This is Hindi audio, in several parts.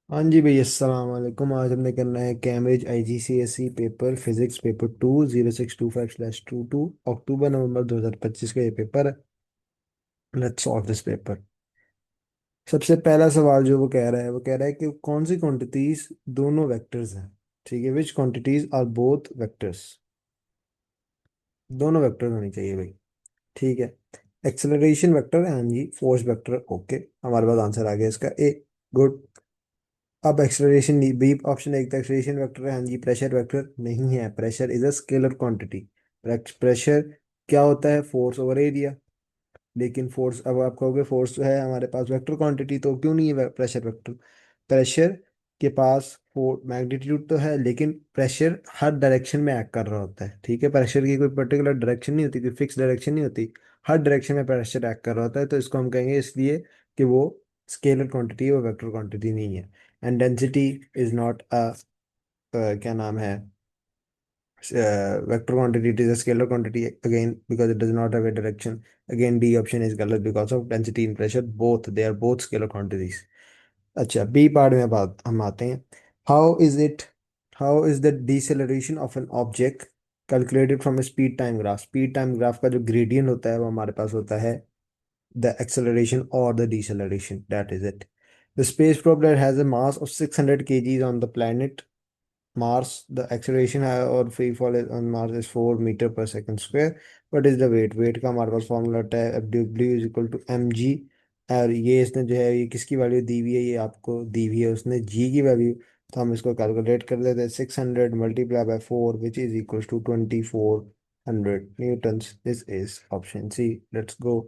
हाँ जी भैया, अस्सलाम वालेकुम। आज हमने करना है Cambridge IGCSE paper physics paper 2 0625/22 अक्टूबर नवंबर 2025 का ये पेपर है। Let's solve this paper. सबसे पहला सवाल जो वो कह रहा है कि कौन सी क्वांटिटीज दोनों वेक्टर्स हैं। ठीक है, विच क्वांटिटीज आर बोथ वेक्टर्स। दोनों वेक्टर होनी चाहिए भाई। ठीक है, एक्सेलरेशन वेक्टर है हाँ जी, फोर्स वेक्टर ओके। हमारे पास आंसर आ गया इसका ए। गुड। अब एक्सेलरेशन बी ऑप्शन एक, एक्सेलरेशन वेक्टर है हाँ जी। प्रेशर वेक्टर नहीं है, pressure is a scalar quantity. Pressure क्या होता है? Force over area. लेकिन फोर्स, अब आप कहोगे फोर्स है हमारे पास वेक्टर क्वांटिटी, तो क्यों नहीं है प्रेशर वेक्टर? प्रेशर के पास फोर मैग्नीट्यूड तो है, लेकिन प्रेशर हर डायरेक्शन में एक्ट कर रहा होता है। ठीक है, प्रेशर की कोई पर्टिकुलर डायरेक्शन नहीं होती, कोई फिक्स डायरेक्शन नहीं होती। हर डायरेक्शन में प्रेशर एक्ट कर रहा होता है, तो इसको हम कहेंगे इसलिए कि वो स्केलर क्वांटिटी है, वो वेक्टर क्वांटिटी नहीं है। And density is not a, क्या नाम है, vector quantity, it is a scalar quantity again because it does not have a direction. Again D option is correct because of density and pressure, both they are both scalar quantities. अच्छा, बी पार्ट में बात हम आते हैं। How is it how is the deceleration of an object calculated from speed time graph. Speed time graph का जो ग्रेडियंट होता है वो हमारे पास होता है द एक्सेलरेशन और the deceleration, that is it. The space probe that has a mass of 600 kgs on the planet Mars, the acceleration or free fall on Mars is 4 metre per second square. What is the weight? Weight का हमारे पास फॉर्मूला होता है W is equal to mg। और ये इसने जो है ये किसकी वैल्यू दी हुई है, ये आपको दी हुई है उसने g की वैल्यू। तो हम इसको कैलकुलेट कर लेते हैं। 600 multiply by 4 which is equal to 2400 newtons. This is option C. Let's go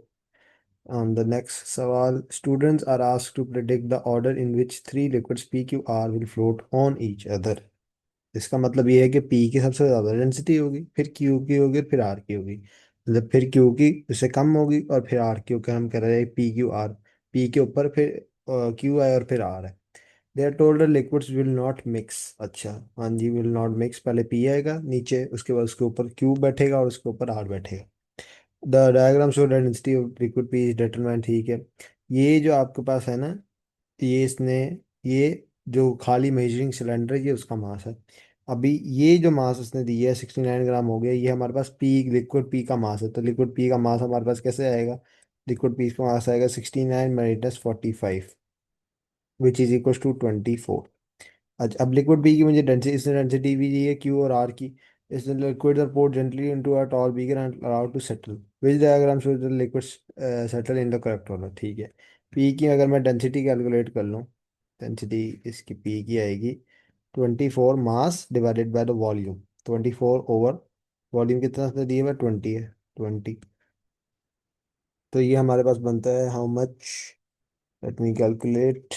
on the next सवाल। Students are asked to predict the order in which three liquids PQR will float on each other। इसका मतलब ये है कि पी की सबसे ज्यादा डेंसिटी होगी, फिर क्यू की होगी, फिर आर की होगी। मतलब फिर क्यू की उससे कम होगी और फिर आर की होकर हम कह रहे हैं PQR। पी के ऊपर फिर क्यू है और फिर आर है। They are told liquids will not mix. अच्छा हाँ जी, विल नॉट मिक्स, पहले पी आएगा नीचे, उसके बाद उसके ऊपर क्यू बैठेगा और उसके ऊपर आर बैठेगा। The diagram show density of liquid P is determine. ठीक है, ये जो आपके पास है ना, ये इसने, ये जो खाली मेजरिंग सिलेंडर है ये उसका मास है। अभी ये जो मास उसने दिया है 69 ग्राम हो गया, ये हमारे पास पी, लिक्विड पी का मास है। तो लिक्विड पी का मास हमारे पास कैसे आएगा? लिक्विड पी का मास आएगा 69 - 45 विच इज इक्वल टू 24। अच्छा, अब लिक्विड बी की मुझे डेंसिटी, इसने डेंसिटी भी दी है क्यू और आर की। इसने liquid are poured gently into a tall beaker and allowed to settle. Which diagram shows the liquid settle in the correct order. ठीक है, पी की अगर मैं डेंसिटी कैलकुलेट कर लूँ, डेंसिटी इसकी पी की आएगी 24 mass divided by the volume. 24 over volume कितना इसने दिया हुआ 20 है, 20। तो ये हमारे पास बनता है how much, let me calculate.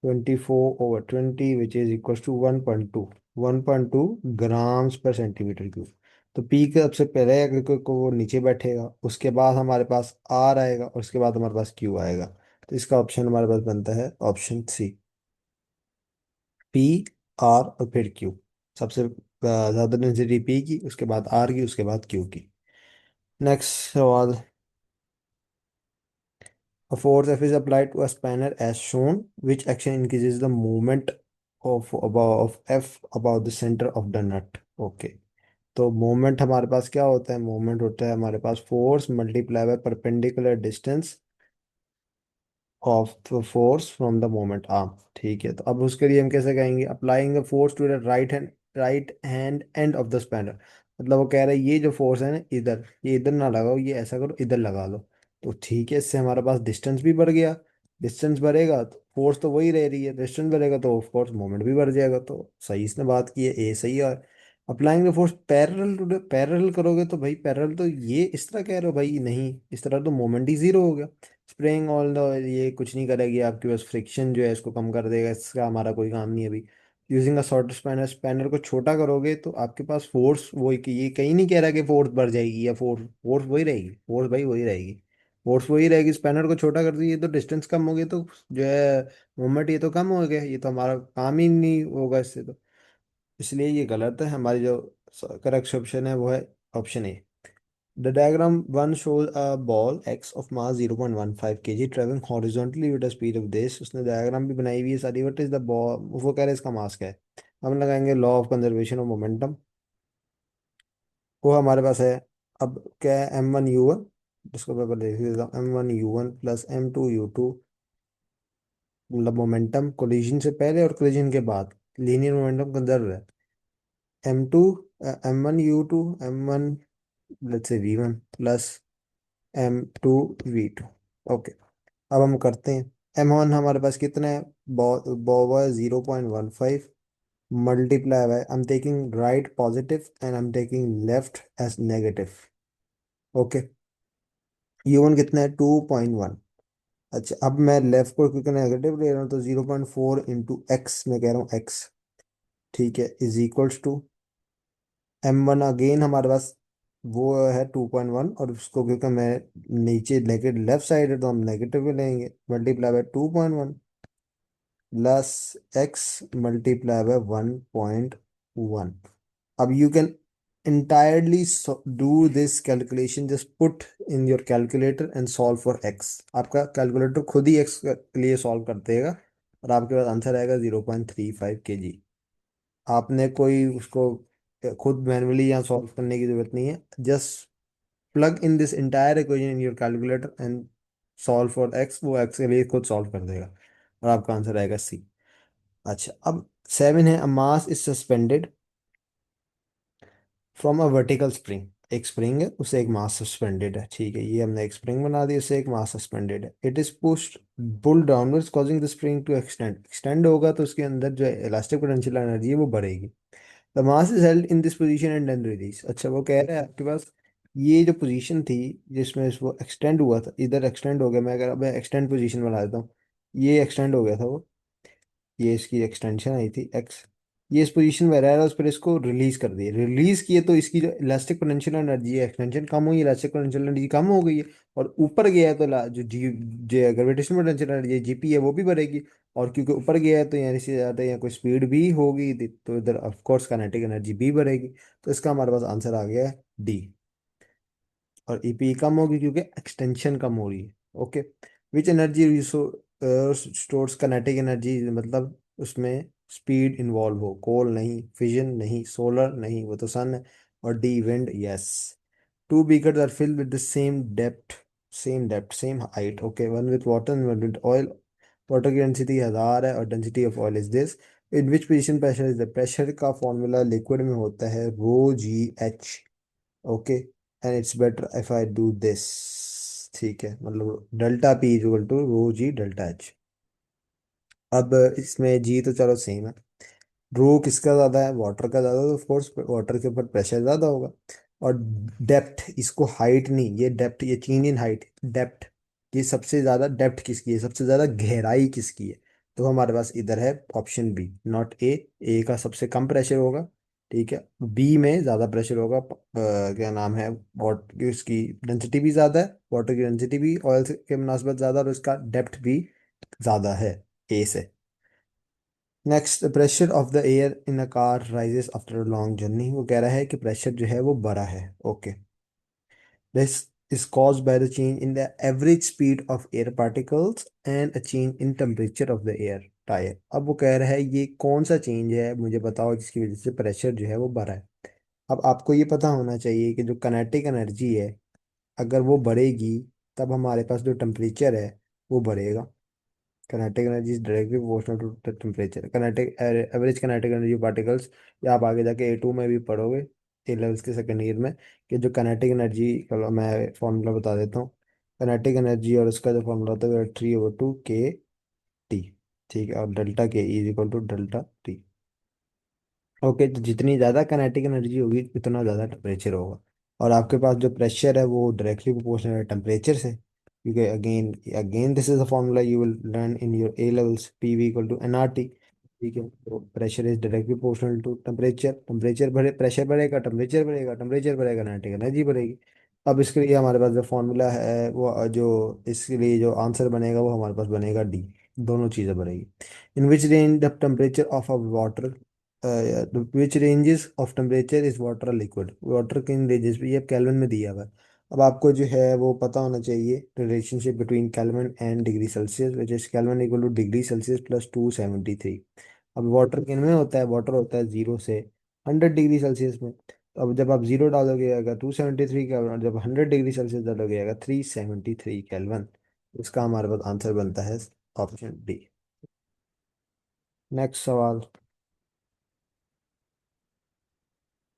24/20 which is equal to 1.2, 1.2 grams per centimetre cube. तो पी का सबसे पहले अगर कोई को वो नीचे बैठेगा, उसके बाद हमारे पास आर आएगा और उसके बाद हमारे पास क्यू आएगा। तो इसका ऑप्शन हमारे पास बनता है ऑप्शन सी, पी, आर और फिर क्यू। सबसे ज्यादा डेंसिटी पी की, उसके बाद आर की, उसके बाद क्यू की। नेक्स्ट सवाल। A force F is applied to a spanner as shown. Which action increases the movement of F about the center of the nut? Okay. तो मोमेंट हमारे पास क्या होता है? मोमेंट होता है हमारे पास force multiply by perpendicular distance of the force from the moment arm. ठीक है, तो अब उसके लिए हम कैसे कहेंगे? Applying the force to the right hand end of the spanner. मतलब वो कह रहा है ये जो फोर्स है ना इधर, ये इधर ना लगाओ, ये ऐसा करो इधर लगा लो। तो ठीक है, इससे हमारे पास डिस्टेंस भी बढ़ गया। डिस्टेंस बढ़ेगा तो फोर्स तो वही रह रही है, डिस्टेंस बढ़ेगा तो ऑफ कोर्स मोमेंट भी बढ़ जाएगा। तो सही इसने बात की है, ए सही है। Applying the force parallel to the, parallel करोगे तो भाई पैरेलल, तो ये इस तरह कह रहे हो भाई, नहीं इस तरह तो मोमेंट ही जीरो हो गया। स्प्रिंग ऑल द, ये कुछ नहीं करेगी आपके पास, फ्रिक्शन जो है इसको कम कर देगा, इसका हमारा कोई काम नहीं है अभी। Using a shorter spanner, spanner को छोटा करोगे तो आपके पास फोर्स वही की, ये कहीं नहीं कह रहा कि फोर्स बढ़ जाएगी या फोर्स, फोर्स वही रहेगी, फोर्स भाई वही रहेगी। फोर्स वही रहेगी, स्पैनर को छोटा कर दिए तो डिस्टेंस कम हो गई, तो जो है मोमेंट ये तो कम हो गया, ये तो हमारा काम ही नहीं होगा इससे तो। इसलिए ये गलत है। हमारी जो करेक्ट ऑप्शन है वो है option A. The diagram one shows a ball x of mass 0.15 kg traveling horizontally with a speed of this. उसने डायग्राम भी बनाई हुई है सारी। व्हाट इज द बॉल, वो कह रहे हैं इसका मास क्या है। हम लगाएंगे law of conservation of momentum, वो हमारे पास है। अब क्या है, m1 u1, जिसको मैं पहले लिख देता हूँ, m1 u1 plus m2 u2, मतलब मोमेंटम कोलिजन से पहले और कोलिजन के बाद लीनियर मोमेंटम कंजर्व है। m2 m1 u2 m1 let's say v1 plus m2 v2। Okay, अब हम करते हैं। m1 हमारे पास कितना है, बॉबा 0.15 multiply by, I am taking right positive and I am taking left as negative. Okay, u1 कितना है 2.1। अच्छा, अब मैं लेफ्ट को क्योंकि नेगेटिव ले रहा हूँ तो 0.4 इंटू एक्स, मैं कह रहा हूँ एक्स, ठीक है, is equals to m1 again हमारे पास वो है 2.1, और उसको क्योंकि मैं नीचे नेगेटिव लेफ्ट साइड है तो हम नेगेटिव में लेंगे, multiply by 2.1 plus x multiply by 1.1। अब you can entirely do this calculation, just put in your calculator and solve for x। आपका कैलकुलेटर खुद ही x के लिए सॉल्व कर देगा और आपके पास आंसर आएगा 0.35 kg। आपने कोई उसको खुद मैन्युअली यहाँ सॉल्व करने की जरूरत नहीं है, just plug in this entire equation in your calculator and solve for x, वो x के लिए खुद सॉल्व कर देगा और आपका आंसर आएगा सी। अच्छा, अब 7 है, mass is suspended from a vertical spring. एक स्प्रिंग है, उसे एक मास सस्पेंडेड है, ठीक है, ये हमने एक स्प्रिंग बना दी, उसे एक मास सस्पेंडेड है। It is pushed pull downwards causing the spring to extend. Extend होगा तो उसके अंदर जो इलास्टिक पोटेंशियल एनर्जी है वो बढ़ेगी। The mass is held in this position and then release. अच्छा, वो कह रहा है आपके पास ये जो पोजीशन थी जिसमें वो एक्सटेंड हुआ था, इधर एक्सटेंड हो गया, मैं अगर अब एक्सटेंड पोजीशन बना देता हूँ, ये एक्सटेंड हो गया था वो, ये इसकी एक्सटेंशन आई थी एक्स, ये इस पोजीशन में रह रहा है, उस पर इसको रिलीज कर दिया, रिलीज किए तो इसकी जो इलास्टिक पोटेंशियल एनर्जी है, एक्सटेंशन कम हुई, इलास्टिक पोटेंशियल एनर्जी कम हो गई है, और ऊपर गया है तो जो जो ग्रेविटेशनल पोटेंशियल एनर्जी जीपी है वो भी बढ़ेगी, और क्योंकि ऊपर गया है तो यहाँ से ज़्यादा यहाँ कोई स्पीड भी होगी तो इधर ऑफ कोर्स काइनेटिक एनर्जी भी बढ़ेगी। तो इसका हमारे पास आंसर आ गया है डी। और ईपी कम होगी क्योंकि एक्सटेंशन कम हो रही है। Okay, which energy stores kinetic energy, मतलब उसमें स्पीड इन्वॉल्व हो, कोल नहीं, फिजन नहीं, सोलर नहीं, वो तो सन है। और D wind, yes. Two beakers are filled with the same depth same height. Okay, one with water and one with oil. Water की डेंसिटी 1000 है और density of oil is this. In which position pressure is the, pressure का फॉर्मूला लिक्विड में होता है rho G H. Okay, and it's better if I do this, ठीक है, मतलब delta P equal to rho G delta H. अब इसमें जी तो चलो सेम है, रो किसका ज्यादा है, वाटर का ज्यादा, तो ऑफ कोर्स वाटर के ऊपर प्रेशर ज्यादा होगा। और डेप्थ, इसको हाइट नहीं, ये डेप्थ, ये चेंज इन हाइट, डेप्थ, ये सबसे ज्यादा डेप्थ किसकी है, सबसे ज्यादा गहराई किसकी है। तो हमारे पास इधर है ऑप्शन बी, नॉट ए। ए का सबसे कम प्रेशर होगा, ठीक है, बी में ज्यादा प्रेशर होगा। क्या नाम है, वाटर की उसकी डेंसिटी भी ज्यादा है, वाटर की डेंसिटी भी ऑयल के मुनासबत ज्यादा, और उसका डेप्थ भी ज्यादा है ए से। Next, the pressure of the air in a car rises after a long journey. वो कह रहा है कि प्रेशर जो है वो बढ़ा है। Okay, this is caused by the change in the average speed of air particles and a change in temperature of the air tire। अब वो कह रहा है ये कौन सा चेंज है मुझे बताओ जिसकी वजह से प्रेशर जो है वो बढ़ा है। अब आपको ये पता होना चाहिए कि जो कनेटिक एनर्जी है, अगर वो बढ़ेगी तब हमारे पास जो टेम्परेचर है वो बढ़ेगा। kinetic energy is directly proportional to the temperature। kinetic average kinetic energy particles, या आप आगे जाके A2 में भी पढ़ोगे, ए लेवल्स के सेकेंड ईयर में, कि जो kinetic एनर्जी, चलो मैं फॉर्मूला बता देता हूँ। kinetic एनर्जी और उसका जो फॉर्मूला होता है 3/2 kT, ठीक है, और delta K is equal to delta T. Okay, तो जितनी ज़्यादा काइनेटिक एनर्जी होगी उतना ज़्यादा टेम्परेचर होगा। और आपके पास जो प्रेशर है वो डायरेक्टली प्रोपोर्शनल है टेम्परेचर से, क्योंकि again again this is the formula you will learn in your A levels, P V equal to N R T. ठीक है, तो pressure is directly proportional to temperature, temperature बढ़े, प्रेशर बढ़ेगा, टेम्परेचर बढ़ेगा, टेम्परेचर बढ़ेगा, काइनेटिक एनर्जी बढ़ेगी। अब इसके लिए हमारे पास जो फॉर्मूला है वो जो इसके लिए जो आंसर बनेगा वो हमारे पास बनेगा डी, दोनों चीज़ें बनेगी। In which range the temperature of a water, which ranges of temperature is water liquid, water किन रेंजेस पे, ये केल्विन में दिया हुआ है। अब आपको जो है वो पता होना चाहिए relationship between kelvin and degree Celsius, which is kelvin equal two degree Celsius plus 273। अब वाटर किन में होता है, वाटर होता है 0 से 100 डिग्री सेल्सियस में। तो अब जब आप जीरो डालोगे आएगा 273 केल्विन, और जब 100 डिग्री सेल्सियस डालोगे आएगा 373 केल्विन। इसका हमारे पास आंसर बनता है ऑप्शन डी। नेक्स्ट सवाल।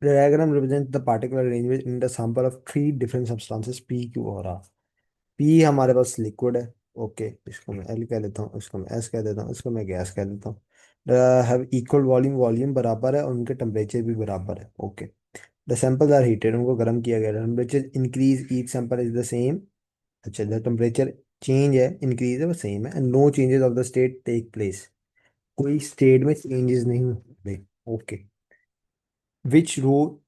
The diagram represents the particular arrangement in the sample of three different substances P, Q और R। P हमारे पास लिक्विड है। ओके, इसको मैं L कह देता हूँ, इसको मैं S कह देता हूँ, इसको मैं गैस कह देता हूँ। हैव इक्वल वॉल्यूम, वॉल्यूम बराबर है और उनके टेम्परेचर भी बराबर है। Okay. The samples are heated, उनको गर्म किया गया, temperature increase, each sample is the same. अच्छा, द टेम्परेचर चेंज है, इंक्रीज है, वो सेम है, and no changes of the state take place. कोई स्टेट में चेंजेस नहीं होते। Okay. Which row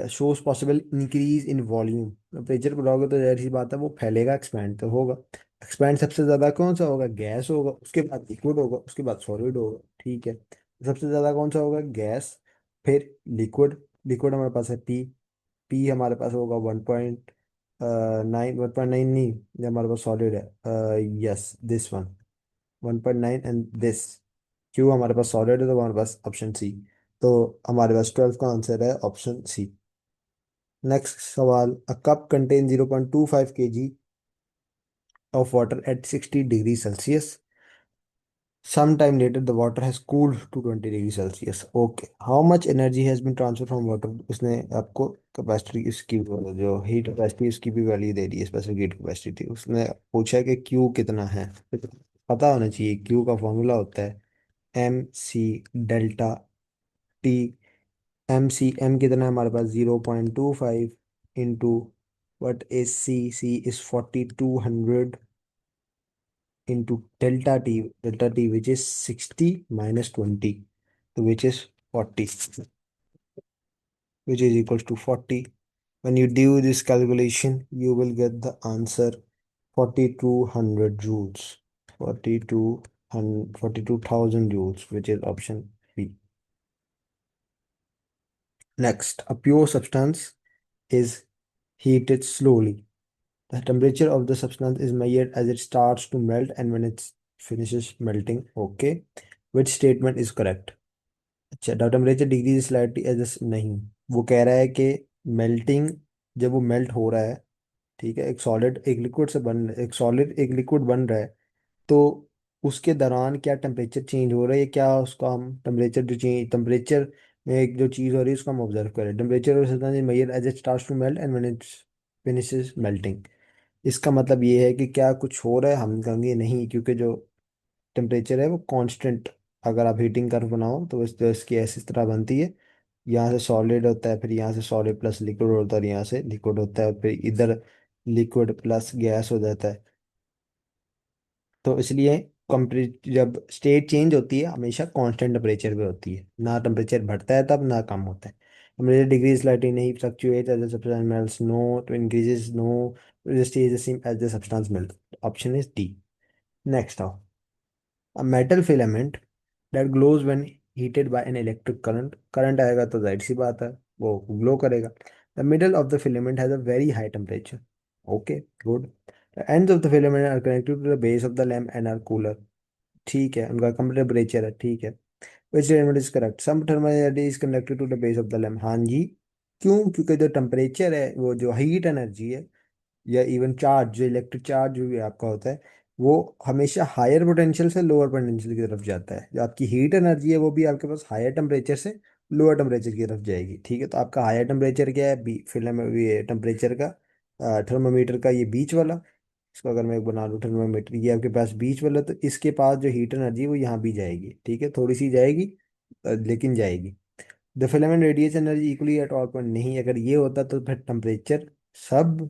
shows possible increase in volume. Temperature बढ़ाओगे तो जाहिर सी बात है वो फैलेगा, एक्सपैंड तो होगा। एक्सपैंड सबसे ज्यादा कौन सा होगा, गैस होगा, उसके बाद लिक्विड होगा, उसके बाद सॉलिड होगा। ठीक है, सबसे ज्यादा कौन सा होगा, गैस, फिर लिक्विड। लिक्विड हमारे पास है पी। पी हमारे पास होगा 1.9, 1.9 नहीं, ये हमारे पास सॉलिड है। Yes, this one, 1.9 and this. क्यों हमारे पास सॉलिड है तो हमारे पास ऑप्शन सी। तो हमारे पास 12 का आंसर है ऑप्शन सी। नेक्स्ट सवाल। A cup contain 0.25 kg of water at 60 degrees Celsius. Some time later, the water has cooled to 20 degrees Celsius. Okay. How much energy has been transferred from water? उसने आपको कैपेसिटी इसकी जो हीट कैपेसिटी उसकी भी वैल्यू दे दी है, स्पेसिफिक हीट कैपेसिटी। उसने पूछा है कि क्यू कितना है। पता होना चाहिए, क्यू का फॉर्मूला होता है MC∆T। एम कितना है हमारे पास, 0.25 into what is C is 4200 into delta T which is 60 - 20, तो which is 40, which is equals to 40. When you do this calculation, you will get the answer 4200 joules. 42,000 joules, which is option B. Next, a pure substance is heated slowly. The temperature of the substance is measured as it starts to melt and when it finishes melting. Okay. Which statement is correct? अच्छा, the temperature degree slightly as नहीं, वो कह रहा है कि मेल्टिंग, जब वो मेल्ट हो रहा है, ठीक है, एक सॉलिड एक लिक्विड बन रहा है, तो उसके दौरान क्या टेम्परेचर चेंज हो रहा है, या क्या उसका हम टेम्परेचर जो चेंज, टेम्परेचर में एक जो चीज़ हो रही है उसको हम ऑब्जर्व करें। Temperature measure as it starts to melt and when it finishes melting. इसका मतलब ये है कि क्या कुछ हो रहा है, हम कहेंगे नहीं, क्योंकि जो टेम्परेचर है वो कांस्टेंट। अगर आप हीटिंग कर्व बनाओ तो इसकी ऐसी तरह बनती है, यहाँ से सॉलिड होता है, फिर यहाँ से सॉलिड प्लस लिक्विड होता है, और यहाँ से लिक्विड होता है, फिर इधर लिक्विड प्लस गैस हो जाता है। तो इसलिए कंप्लीट जब स्टेट चेंज होती है हमेशा कांस्टेंट टेम्परेचर पे होती है, ना टेम्परेचर बढ़ता है तब ना कम होता है। टेम्परेचर डिग्री स्लाइटली नहीं fluctuate as the substance melts, no, तो increases, no, stay is the same as the substance melt. Option is D. Next आओ। A metal filament that glows when heated by an electric current, current आएगा तो जाहिर सी बात है वो ग्लो करेगा। The middle of the filament has a very high temperature. Okay, good. The ends of the filament are connected to the base of the lamp and are cooler. ठीक है, उनका कम टेम्परेचर है। ठीक है। Which statement is correct? Some thermal energy is connected to the base of the lamp. हाँ जी। क्यों? क्योंकि जो टेम्परेचर है, वो जो हीट एनर्जी है, या इवन चार्ज, जो इलेक्ट्रिक चार्ज जो भी आपका होता है, वो हमेशा हायर पोटेंशियल से लोअर पोटेंशियल की तरफ जाता है। जो आपकी हीट एनर्जी है वो भी आपके पास हायर टेम्परेचर से लोअर टेम्परेचर की तरफ जाएगी। ठीक है, तो आपका हायर टेम्परेचर क्या है, फिल्म ये टेम्परेचर का, थर्मामीटर का ये बीच वाला, इसको अगर मैं एक बना लूँ थर्मामीटर, ये आपके पास बीच वाला, तो इसके पास जो हीट एनर्जी है वो यहाँ भी जाएगी। ठीक है, थोड़ी सी जाएगी, लेकिन जाएगी। The filament radiation energy equally at all point, नहीं, अगर ये होता तो फिर टेम्परेचर सब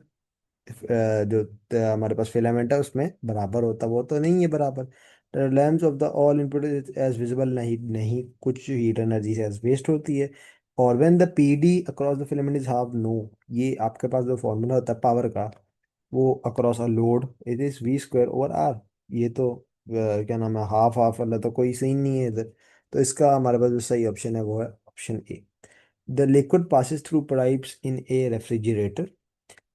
जो हमारे पास फिलामेंट है उसमें बराबर होता, वो तो नहीं है बराबर। Lamps of the all input as visible, नहीं नहीं, कुछ हीट एनर्जी से वेस्ट होती है। और when the PD across the filament is half, no, ये आपके पास जो फॉर्मूला होता है पावर का, वो across a load it is V² / R। ये तो क्या नाम है, हाफ हाफ वाला तो कोई सही नहीं है इधर। तो इसका हमारे पास जो सही ऑप्शन है वो है option A. The liquid passes through pipes in a refrigerator.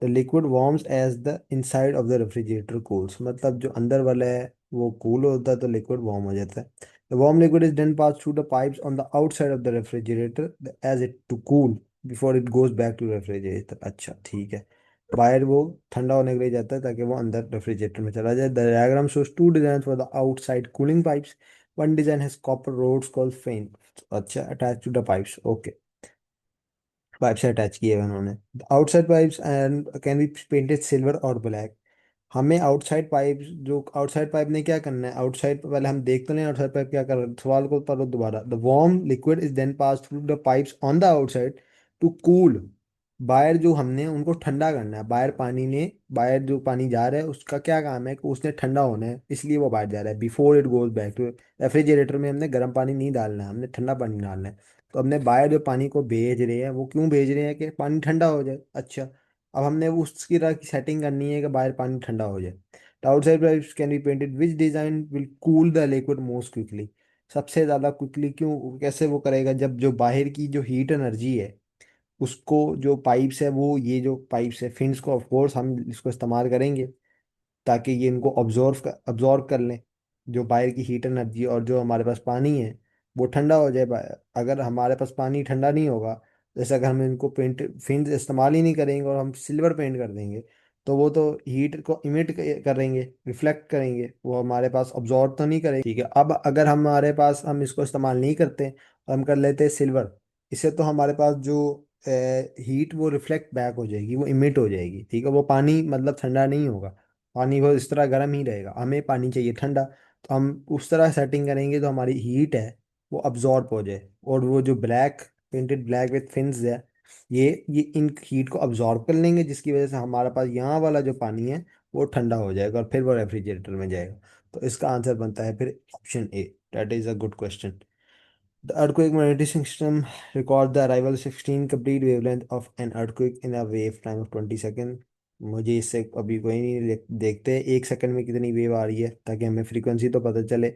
The liquid warms as the inside of the refrigerator cools, मतलब जो अंदर वाला है वो कूल होता है तो लिक्विड वार्म हो जाता है। The warm liquid is then pass through the pipes on the outside of the refrigerator as it to cool before it goes back to refrigerator. अच्छा ठीक है, बाहर वो ठंडा होने के लिए जाता है ताकि वो अंदर रेफ्रिजरेटर में चला जाए। The diagram shows two design for the outside cooling pipes. One design has copper rods called fins, अच्छा, attach to the pipes, okay, pipe से अटैच किए हुए उन्होंने। Outside pipes and can be painted silver और ब्लैक। हमें आउटसाइड पाइप, जो आउटसाइड पाइप ने क्या करना है, आउटसाइड पहले हम देख तो लें आउटसाइड पाइप क्या कर रहा है, सवाल को पढ़ो दोबारा। The warm liquid is then pass through the pipes on the outside to cool. बाहर जो हमने उनको ठंडा करना है, बाहर पानी ने, बाहर जो पानी जा रहा है उसका क्या काम है कि उसने ठंडा होना है, इसलिए वो बाहर जा रहा है before it goes back to refrigerator में। हमने गर्म पानी नहीं डालना है, हमने ठंडा पानी डालना है। तो हमने बाहर जो पानी को भेज रहे हैं वो क्यों भेज रहे हैं कि पानी ठंडा हो जाए। अच्छा, अब हमने वो उसकी तरह की सेटिंग करनी है कि बाहर पानी ठंडा हो जाए। The outside pipes can be painted which design will cool the liquid most quickly. सबसे ज़्यादा क्विकली क्यों, कैसे वो करेगा, जब जो बाहर की जो हीट एनर्जी है उसको, जो पाइप्स है वो, ये जो पाइप्स है फिन्स को, ऑफ कोर्स हम इसको इस्तेमाल करेंगे ताकि ये इनको ऑब्जॉर्व कर लें जो बाहर की हीट एनर्जी, और जो हमारे पास पानी है वो ठंडा हो जाए। अगर हमारे पास पानी ठंडा नहीं होगा, जैसे अगर हम इनको पेंट फिन्स इस्तेमाल ही नहीं करेंगे और हम सिल्वर पेंट कर देंगे, तो वो तो हीट को इमिट करेंगे, रिफ्लेक्ट करेंगे, वो हमारे पास ऑब्जॉर्व तो नहीं करेंगे। ठीक है, अब अगर हमारे पास, हम इसको इस्तेमाल नहीं करते और हम कर लेते हैं सिल्वर, इससे तो हमारे पास जो हीट वो रिफ्लेक्ट बैक हो जाएगी, वो इमिट हो जाएगी। ठीक है, वो पानी मतलब ठंडा नहीं होगा, पानी वो इस तरह गर्म ही रहेगा। हमें पानी चाहिए ठंडा, तो हम उस तरह सेटिंग करेंगे तो हमारी हीट है वो अब्जॉर्ब हो जाए, और वो जो black painted black with fins है, ये इन हीट को अब्जॉर्ब कर लेंगे, जिसकी वजह से हमारे पास यहाँ वाला जो पानी है वो ठंडा हो जाएगा और फिर वो रेफ्रिजरेटर में जाएगा। तो इसका आंसर बनता है फिर option A. That is a good question. The earthquake monitoring system record the arrival of 16 complete wavelength of an earthquake in a wave time of 20 second. मुझे इससे अभी कोई नहीं, देखते हैं एक सेकंड में कितनी वेव आ रही है ताकि हमें फ्रीक्वेंसी तो पता चले।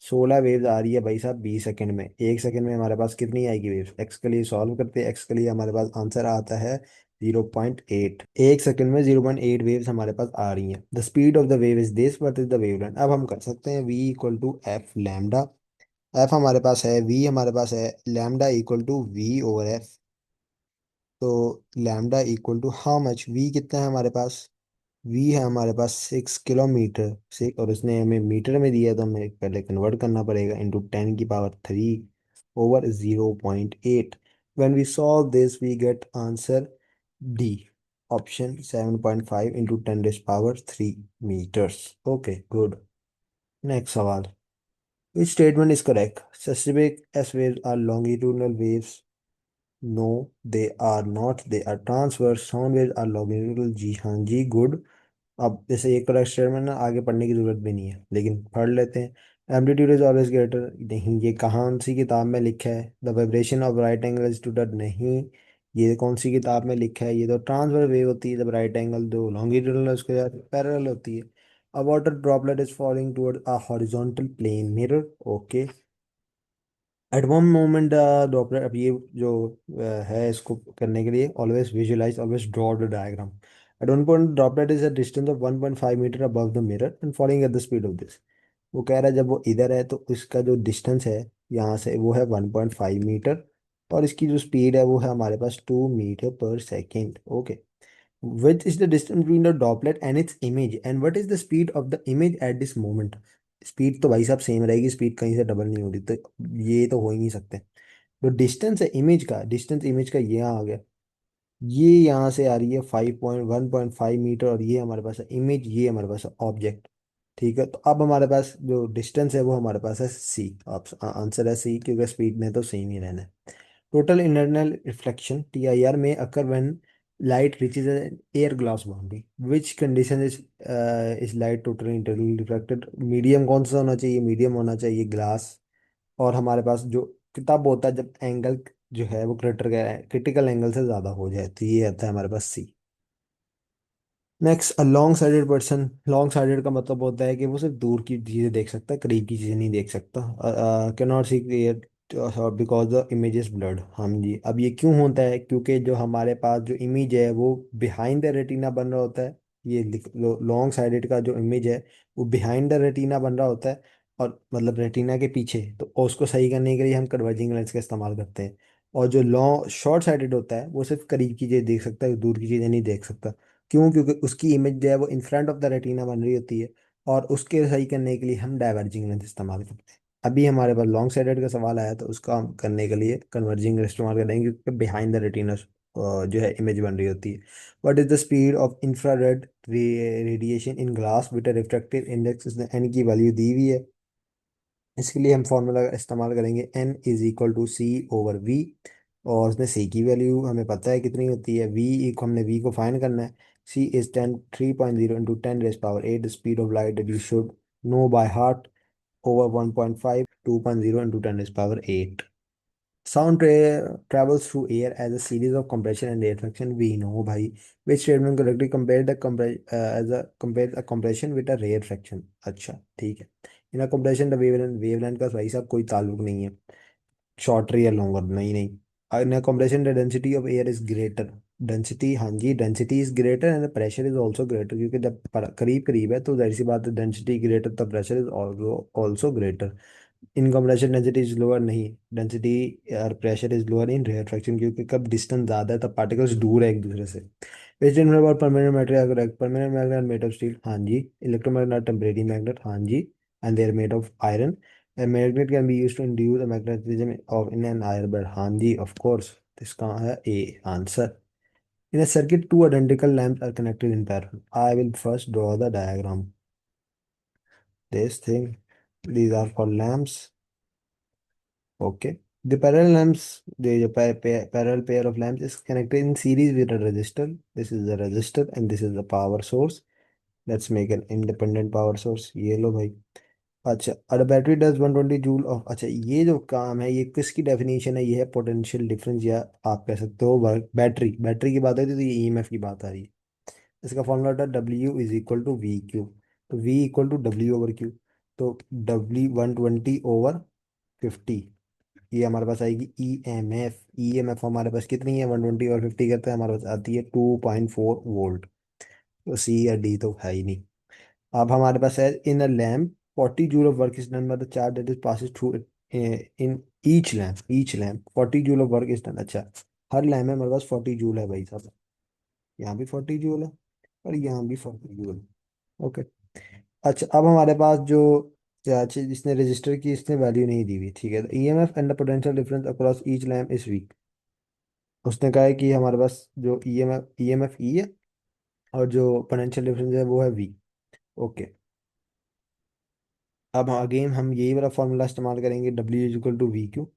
16 वेव्स आ रही है भाई साहब 20 सेकंड में, एक सेकंड में हमारे पास कितनी आएगी वेव्स। एक्स के लिए सॉल्व करते हैं, एक्स के लिए हमारे पास आंसर आता है 0.8। एक सेकंड में 0.8 वेव्स हमारे पास आ रही हैं। The speed of the wave is this, what is the wavelength. अब हम कर सकते हैं v equal to F lambda. F हमारे पास है, वी हमारे पास है, lambda equal to V over F. तो lambda equal to how much, V कितना है हमारे पास, वी है हमारे पास 6 किलोमीटर से, और उसने हमें मीटर में दिया है, तो हमें पहले कन्वर्ट करना पड़ेगा इंटू 10 की power 3 over 0.8। When we solve this we get answer D, option 7.5 into 10 की power 3 metres. Okay good. Next सवाल। Which statement is correct? Seismic S waves are longitudinal waves. No, they are not. They are transverse. Sound waves are longitudinal. जी हाँ जी, गुड। अब जैसे एक करेक्ट स्टेटमेंट ना, आगे पढ़ने की जरूरत भी नहीं है, लेकिन पढ़ लेते हैं। एम्पलीट्यूड इज ऑलवेज ग्रेटर, नहीं, ये कहाँ सी किताब में लिखा है। The vibration of right angle is to that, नहीं, ये कौन सी किताब में लिखा है। ये तो ट्रांसफर वेव होती है जब राइट एंगल जो लॉन्गिट्यूडनल है उसके साथ पैरेलल होती है। A water droplet is falling toward a horizontal plane mirror, okay. At one moment droplet, अब ये जो है इसको करने के लिए always visualise, always draw the diagram. At one point droplet is a distance of 1.5 metre above the mirror and following at the speed of this. वो कह रहा है जब वो इधर है तो इसका जो डिस्टेंस है यहाँ से वो है 1.5 मीटर, और इसकी जो स्पीड है वो है हमारे पास 2 मीटर पर second, okay. Which is the distance between the droplet and its image and what is the speed of the image at this moment? Speed तो भाई साहब सेम रहेगी, स्पीड कहीं से डबल नहीं हो रही, तो ये तो हो ही नहीं सकते। जो डिस्टेंस है इमेज का, डिस्टेंस इमेज का ये यहाँ आ गया, ये यहाँ से आ रही है 1.5 मीटर, और ये हमारे पास है इमेज, ये हमारे पास है ऑब्जेक्ट। ठीक है, तो अब हमारे पास जो डिस्टेंस है वो हमारे पास है सी, आंसर है सी, क्योंकि स्पीड ने तो सेम ही रहना है। Total internal reflection TIR may occur when light reaches an air glass boundary. Which condition is light totally internally reflected? Medium कौन सा होना चाहिए, मीडियम होना चाहिए ग्लास। और हमारे पास जो किताब होता है जब एंगल जो है वो क्रिटिकल एंगल से ज़्यादा हो जाए, तो ये आता है हमारे पास C. Next, a long sided person, long sided का मतलब होता है कि वो सिर्फ दूर की चीज़ें देख सकता है, करीब की चीज़ें नहीं देख सकता। Cannot see because the image is blurred. हाँ जी, अब ये क्यों होता है? क्योंकि जो हमारे पास जो इमेज है वो बिहाइंड द रेटिना बन रहा होता है। ये लिख लो, लॉन्ग साइडेड का जो इमेज है वो बिहाइंड द रेटिना बन रहा होता है, और मतलब रेटिना के पीछे। तो उसको सही करने के लिए हम कन्वर्जिंग लेंस का इस्तेमाल करते हैं। और जो लॉन्ग शॉर्ट साइडेड होता है वो सिर्फ करीब की चीज़ें देख सकता है, दूर की चीज़ें नहीं देख सकता। क्यों? क्योंकि उसकी इमेज जो है वो in front of the retina बन रही होती है, और उसके सही करने के लिए हम डाइवर्जिंग लेंस इस्तेमाल करते हैं। अभी हमारे पास लॉन्ग साइडेड का सवाल आया, तो उसका हम करने के लिए कन्वर्जिंग इस्तेमाल करेंगे, क्योंकि बिहाइंड द रेटिना जो है इमेज बन रही होती है। What is the speed of infrared radiation in glass with refractive index? इसने एन की वैल्यू दी हुई है। इसके लिए हम फॉर्मूला इस्तेमाल करेंगे, N is equal to C over V. और उसने सी की वैल्यू हमें पता है कितनी होती है, वी को हमने वी को फाइंड करना है। C is 3.0 into 10⁻⁸ speed of light that you should know by heart over 1.5, 2.0 into 10 is power 8. Travels through air as a series of compression and rarefaction. We know भाई, which statement correctly compare the compare a compression with a rarefaction? अच्छा ठीक है। इन a compression the wavelength का भाई साहब कोई ताल्लुक नहीं है, शॉर्टर या लॉन्गर, नहीं नहीं। In compression the density of air is greater. Density, हाँ जी, density is greater and the pressure is also greater, क्योंकि जब करीब करीब है तो जाहिर सी बात है, डेंसिटी ग्रेटर तो pressure is also greater. In compression density is lower, नहीं, डेंसिटी और pressure is lower in rarefaction, क्योंकि कब डिस्टेंस ज़्यादा है तब पार्टिकल्स दूर है एक दूसरे से। वेस्टर्न और permanent material, permanent magnet made of steel, हाँ जी। इलेक्ट्रोमैग्नेट टेम्परेरी मैग्नेट, हाँ जी। And they are made of iron. A magnet can be used to induce a magnetism of in an iron bed, हाँ जी, of course। तो इसका है A answer. In a circuit, two identical lamps are connected in parallel. I will first draw the diagram. This thing, these are called lamps. Okay. The parallel lamps, the parallel pair of lamps is connected in series with a resistor. This is the resistor and this is the power source. Let's make an independent power source. ये लो भाई। अच्छा, और बैटरी डज 120 जूल ऑफ, अच्छा ये जो काम है ये किसकी डेफिनेशन है? ये है पोटेंशियल डिफरेंस, या आप कह सकते हो वर्क। बैटरी बैटरी की बात है तो ये ईएमएफ की बात आ रही है। इसका फॉर्मूला था W is equal to V Q. तो V equal to W over Q. तो डब्ल्यू 120 ओवर 50, ये हमारे पास आएगी ईएमएफ। ईएमएफ हमारे पास कितनी है? 120 और 50 करते हैं, हमारे पास आती है 2.4 वोल्ट। तो सी या डी तो है ही नहीं। अब हमारे पास है, in a lamp 40 joule of work is done by the charge that is passes through in each lamp 40 joule of work is done. अच्छा, हर लैम्प में हमारे पास 40 जूल है भाई साहब। यहाँ भी 40 जूल है और यहाँ भी 40 जूल है। ओके। अच्छा, अब हमारे पास जो क्या चीज इसने रजिस्टर की, इसने वैल्यू नहीं दी हुई, ठीक है। EMF and the potential difference across each lamp is V. उसने कहा है कि हमारे पास जो ईएमएफ ई है, और जो पोटेंशियल डिफरेंस है वो है वी। ओके। अब अगेन हम यही वाला फॉर्मूला इस्तेमाल करेंगे, W is equal to V Q.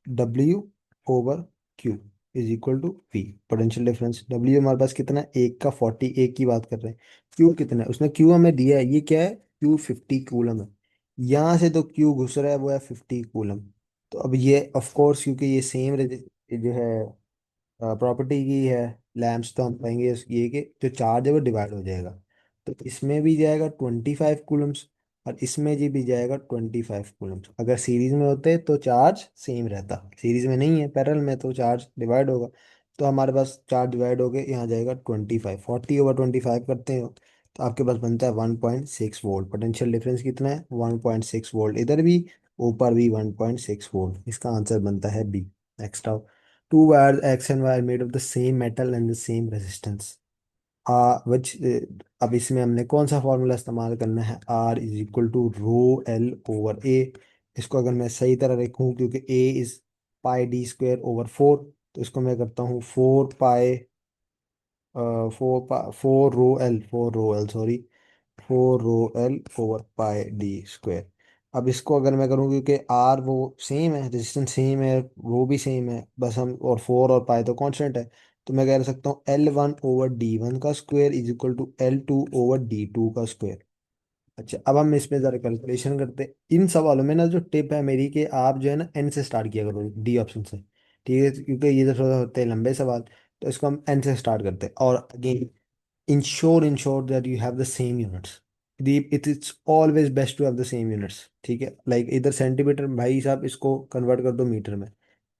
W over Q is equal to V, potential difference. W हमारे पास कितना है? एक का 40, एक की बात कर रहे हैं। क्यू कितना है? उसने क्यू हमें दिया है, ये क्या है? क्यू 50 कूलम है। यहाँ से तो क्यू घुस रहा है वो है 50 कूलम। तो अब ये ऑफ कोर्स, क्योंकि ये सेम जो है प्रॉपर्टी की है लैम्प्स, तो हम कहेंगे ये कि जो चार्ज है वो डिवाइड हो जाएगा। तो इसमें भी जाएगा 25 कूलम्स, और इसमें जी भी जाएगा 25 कूलम्स। अगर सीरीज में होते तो चार्ज सेम रहता, सीरीज में नहीं है, पैरेलल में, तो चार्ज डिवाइड होगा। तो हमारे पास चार्ज डिवाइड हो गए, यहाँ जाएगा 25, 40 ओवर 25 करते हो तो आपके पास बनता है 1.6 वोल्ट। पोटेंशियल डिफरेंस कितना है? 1.6 वोल्ट, इधर भी ऊपर भी 1.6 वोल्ट। इसका आंसर बनता है बी। नेक्स्ट आओ। Two wires X and Y are made of the same metal and the same resistance. which अब इसमें हमने कौन सा फॉर्मूला इस्तेमाल करना है? R is equal to rho L over A. इसको अगर मैं सही तरह लिखूं, क्योंकि A is pi D square over 4, तो इसको मैं करता हूँ 4 pi, 4 rho L sorry, 4 rho L over pi D square. अब इसको अगर मैं करूँ, क्योंकि आर वो सेम है, रेजिस्टेंस सेम है, वो भी सेम है, बस हम, और 4 और पाई तो कांस्टेंट है, तो मैं कह सकता हूँ L1/D1 का square is equal to L2/D2 का स्क्वायर। अच्छा, अब हम इसमें जरा कैलकुलेशन करते हैं। इन सवालों में ना जो टिप है मेरी, कि आप जो है ना एन से स्टार्ट किया करो, डी ऑप्शन से, ठीक है, क्योंकि ये जो थोड़ा होते हैं लंबे सवाल, तो इसको हम एन से स्टार्ट करते हैं। और again, ensure that you have the same units. Deep it's always best to have the same units, ठीक है। लाइक इधर सेंटीमीटर, भाई साहब इसको कन्वर्ट कर दो मीटर में,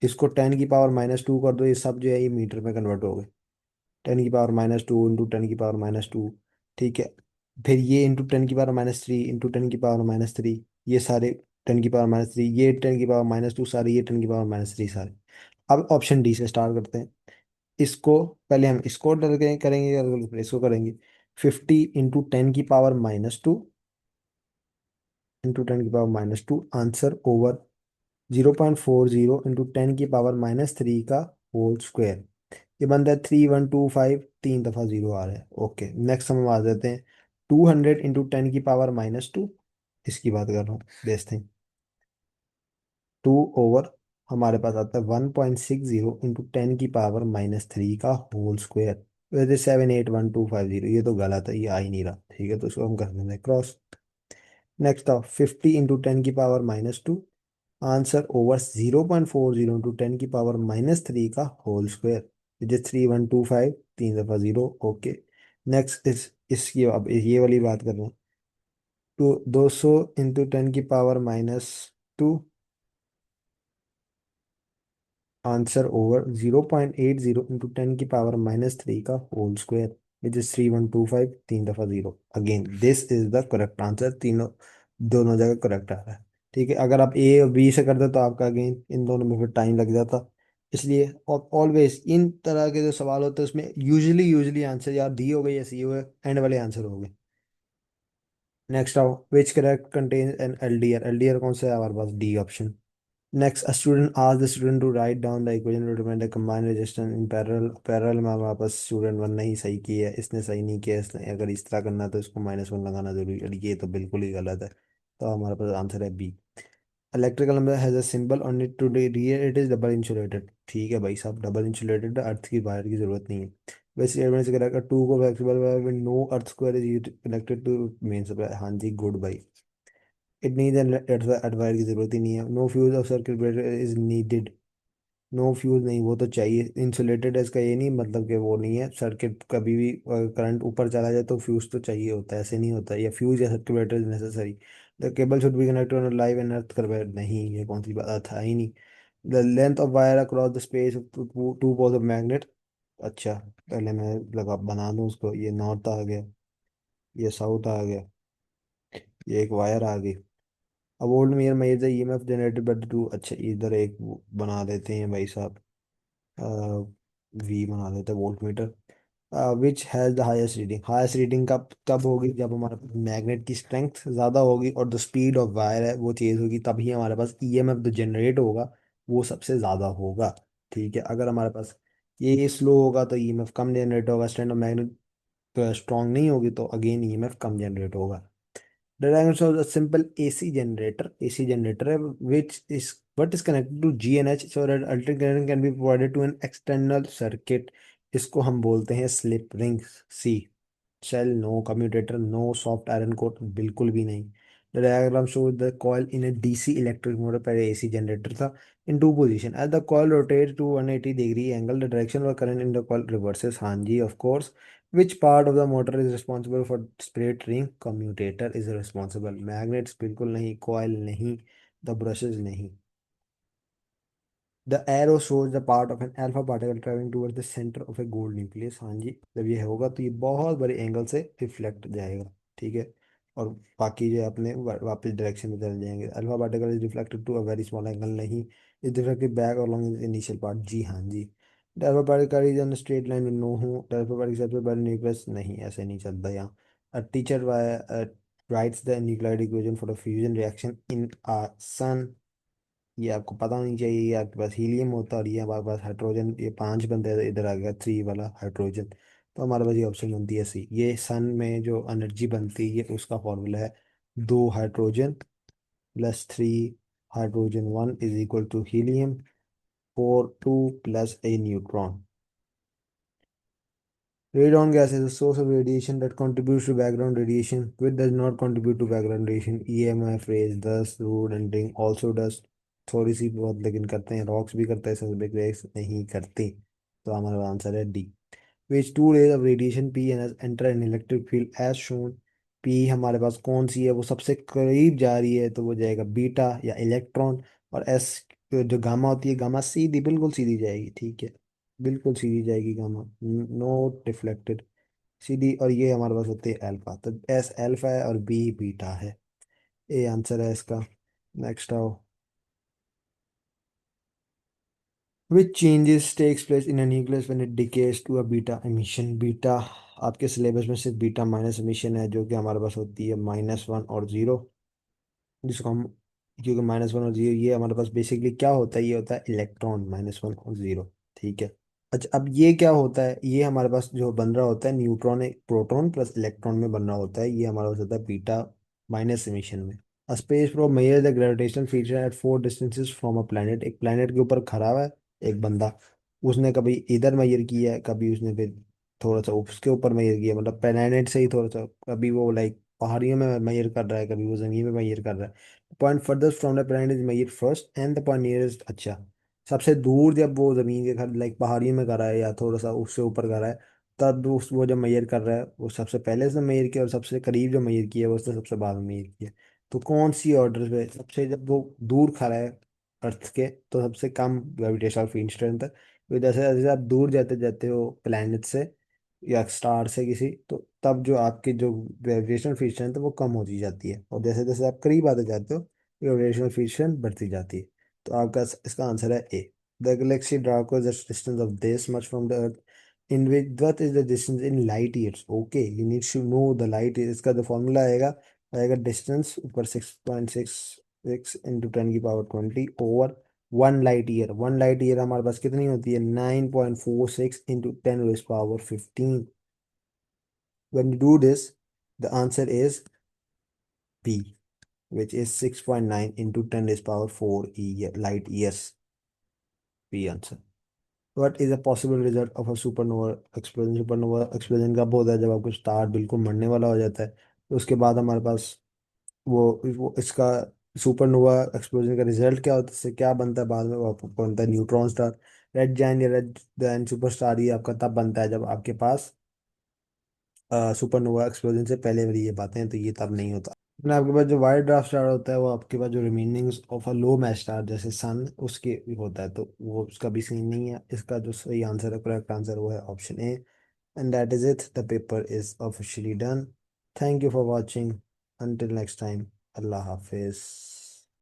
इसको 10 की पावर -2 कर दो, ये सब जो है ये मीटर में कन्वर्ट हो गए। 10 की पावर -2 इंटू 10 की पावर -2, ठीक है। फिर ये इंटू 10 की पावर -3 इंटू 10 की पावर -3, ये सारे 10 की पावर-3, ये 10 की पावर-2 सारे, ये 10 की पावर-3 सारे। अब ऑप्शन डी से स्टार्ट करते हैं। इसको पहले हम इसको डर के करेंगे या फिर इसको करेंगे। 50 इंटू 10 की पावर-2 इंटू 10 की पावर-2 आंसर ओवर 0.40 इंटू 10 की पावर-3 का होल स्क्वायर। ये बनता है 3125, 3 दफ़ा 0 आ रहा है। ओके, नेक्स्ट हम आ जाते हैं 200 इंटू 10 की पावर-2, इसकी बात कर रहा हूँ, देखते हैं। 2 ओवर हमारे पास आता है 1.60 इंटू 10 की पावर-3 का होल स्क्वायर। वैसे 781250, ये तो गलत है, ये आ ही नहीं रहा, ठीक है, तो इसको हम कर देते हैं क्रॉस। नेक्स्ट था 50 इंटू 10 की पावर-2, आंसर ओवर 0.40 इंटू 10 की पावर-3 का होल स्क्वायर, विच इज 3125, 3 दफ़ा 0। ओके, नेक्स्ट इस इसकी अब ये वाली बात कर रहे हैं। तो 200 इंटू 10 की पावर-2, आंसर ओवर 0.80 इंटू 10 की पावर-3 का होल स्क्वायर, विच इज 3125, 3 दफ़ा 0। Again this is the correct answer, तीनों दोनों जगह करेक्ट आ रहा है। ठीक है, अगर आप ए और बी से करते तो आपका अगेन इन दोनों में फिर टाइम लग जाता। इसलिए ऑलवेज इन तरह के जो सवाल होते हैं उसमें यूजली यूजली आंसर या डी हो गए या सी हो गए, एंड वाले आंसर हो गए। नेक्स्ट आओ, which correct contain an LDR, LDR कौन सा है हमारे पास, D option. Next, a student asked the student to write down the equation to determine the combined resistance in parallel। Parallel में हमारे पास स्टूडेंट वन ने ही सही किया है, इसने सही नहीं किया। इसने अगर इस तरह करना है तो इसको -1 लगाना जरूरी है, ये तो बिल्कुल ही गलत है। तो हमारे पास आंसर है B. Electrical number has a symbol on it to rear it is double insulated, ठीक है भाई साहब, डबल इंसुलेटेड, अर्थ की वायर की जरूरत नहीं है। वैसे एडवांस करेगा 2 को flexible wire no earth square is connected to main supply, हाँ जी, गुड भाई। इट नीड एडवायर की जरूरत ही नहीं है। No fuse of circuit breaker is needed, no fuse नहीं, वो तो चाहिए। इंसुलेटेड है इसका ये नहीं मतलब कि वो नहीं है, सर्किट कभी भी करंट ऊपर चला जाए तो फ्यूज तो चाहिए होता है, ऐसे नहीं होता, या फ्यूज या circuit breaker is necessary. The cable should be connected on live and earth कर, नहीं, ये कौन सी बात था ही नहीं। The length of wire across the space of two poles of magnet, अच्छा, पहले मैं लगा बना दूं उसको, ये नॉर्थ आ गया, ये साउथ आ गया, ये एक वायर आ गई। अब old mayor measure EMF generated by the two, अच्छा इधर एक वो बना देते हैं भाई साहब, वी बना देते हैं volt meter. Which has the highest reading, highest reading कब कब होगी, जब हमारे पास मैग्नेट की स्ट्रेंथ ज़्यादा होगी और जो स्पीड ऑफ वायर है वो तेज होगी, तभी हमारे पास ईएमएफ जो जनरेट होगा वो सबसे ज़्यादा होगा। ठीक है, अगर हमारे पास ये स्लो होगा तो ईएमएफ कम जनरेट होगा, स्ट्रेंथ ऑफ मैग्नेट स्ट्रॉन्ग नहीं होगी तो अगेन ईएमएफ कम जनरेट होगा। The diagram shows a simple AC generator. AC generator, which is what is connected to GNH so that alternating current can be provided to an external circuit. इसको हम बोलते हैं slip ring. C, shell no, commutator no, soft iron coat बिल्कुल भी नहीं। The diagram show the coil in a DC electric motor, पहले एसी जनरेटर था, in two position as the coil rotate to 180 degree angle the direction of current in the coil reverses, हाँ जी of course. Which part of the motor is responsible for split ring, commutator is responsible. Magnets बिल्कुल नहीं, कॉइल नहीं, द ब्रशेज नहीं। The arrow shows the part of an alpha particle travelling towards the centre of a gold nucleus, हाँ जी, जब ये होगा तो ये बहुत बड़े एंगल से रिफ्लेक्ट जाएगा, ठीक है, और बाकी जो है अपने वापस डायरेक्शन में चले जाएंगे। Alpha particle is reflected to a very small angle, नहीं। इज रिफ्लेक्टेड बैक और लॉन्ग इनिशियल पार्ट, जी हाँ जी। The alpha particle is on straight line, no हूँ। द अल्फा पार्टिकल सबसे बड़ा न्यूक्लियस, नहीं, ऐसे नहीं चलता यहाँ। A teacher writes the nuclide equation for the fusion reaction in a sun, ये आपको पता होनी चाहिए। ये आपके पास हीलियम होता है और ये हमारे पास हाइड्रोजन, ये 5 बंदे हैं, इधर आ गया 3 वाला हाइड्रोजन, तो हमारे पास ये ऑप्शन बनती है सी। ये सन में जो एनर्जी बनती है उसका फॉर्मूला है 2 hydrogen plus 3 hydrogen 1 is equal to helium 2 plus A neutron. Radon gas is a source of radiation that contributes to background radiation, which does not contribute to background radiation. EMF rays, dust, road and ring also dust, थोड़ी सी बहुत लेकिन करते हैं, रॉक्स भी करते हैं, सस्पेक्ट रेस नहीं करते। तो हमारा आंसर है D. Which two rays of radiation P and S enter an electric field as shown? P हमारे पास कौन सी है, वो सबसे करीब जा रही है तो वो जाएगा बीटा या इलेक्ट्रॉन। और एस जो गामा होती है, गामा सीधी बिल्कुल सीधी जाएगी, ठीक है, बिल्कुल सीधी जाएगी गामा, नो डिफ्लेक्टेड, सीधी। और ये हमारे पास होती है अल्फा, तो एस अल्फा है और बी बीटा है। ये आंसर है इसका। नेक्स्ट आओ। Which changes takes place in a nucleus when it decays to a beta emission? Beta आपके सिलेबस में सिर्फ बीटा माइनस एमिशन है, जो कि हमारे पास होती है -1 और 0, जिसको हम, क्योंकि -1 और 0 ये हमारे पास बेसिकली क्या होता है, ये होता है इलेक्ट्रॉन, -1 और 0, ठीक है। अच्छा, अब ये क्या होता है, ये हमारे पास जो बन रहा होता है न्यूट्रॉन, एक प्रोटॉन प्लस इलेक्ट्रॉन में बन रहा होता है, ये हमारे पास होता है बीटा माइनस एमिशन में। A space probe measures the gravitational feature at four distances from a planet। एक planet के ऊपर खड़ा हुआ है एक बंदा, उसने कभी इधर मेजर किया है, कभी उसने फिर थोड़ा सा उसके ऊपर मेजर किया, मतलब planet से ही थोड़ा सा, कभी वो लाइक पहाड़ियों में मेजर कर रहा है, कभी वो जमीन में मेजर कर रहा है। Point further from the planet is measure first and the point nearest. अच्छा, सबसे दूर जब वो जमीन के घर लाइक पहाड़ियों में कर रहा है या थोड़ा सा उससे ऊपर कर रहा है, तब उस वो जब मेजर कर रहा है, वो सबसे पहले उसने मेजर किया, और सबसे करीब जो मेजर किया है वो उसने सबसे बाद में मेजर किया। तो कौन सी ऑर्डर पे सबसे, जब वो दूर खड़ा है अर्थ के, तो सबसे कम ग्रेविटेशनल फील्ड स्ट्रेंथ है, तो जैसे जैसे आप दूर जाते जाते हो प्लैनेट से या स्टार से किसी, तो तब जो आपकी जो ग्रेविटेशनल फील्ड स्ट्रेंथ है वो कम होती जाती है, और जैसे जैसे आप करीब आते जाते हो ग्रेविटेशनल फील्ड स्ट्रेंथ बढ़ती जाती है। तो आपका इसका आंसर है A. The galaxy Draco is the distance of this much from the earth in which, what is the distance in light years? Okay, you need to know the light years। इसका जो फॉर्मूला आएगा डिस्टेंस ऊपर 6.66 × 10⁻20 over 1 light year. 1 light year हमारे पास कितनी होती है, 9.46 × 10⁻15। when you do this, the answer is B, which is 6.9 into 10 raised power 4 light years। B answer। What is a possible result of a supernova explosion? Supernova explosion कब होता है, जब आपको स्टार बिल्कुल मरने वाला हो जाता है, तो उसके बाद हमारे पास वो इसका सुपरनोवा एक्सप्लोजन का रिजल्ट क्या होता है, इससे क्या बनता है बाद में, वो आपको बनता है न्यूट्रॉन स्टार। रेड जायंट या रेड जायंट सुपर स्टार ये आपका तब बनता है जब आपके पास सुपरनोवा एक्सप्लोजन से पहले वाली ये बातें हैं, तो ये तब नहीं होता। लेकिन आपके पास जो वाइट ड्वार्फ स्टार होता है, वो आपके पास जो remainings of a low match star जैसे सन उसके भी होता है, तो वो उसका भी सीन नहीं है। इसका जो सही आंसर है, करेक्ट आंसर, वो है option A. And that is it, the paper is officially done. Thank you for watching, until next time, Allah Hafiz।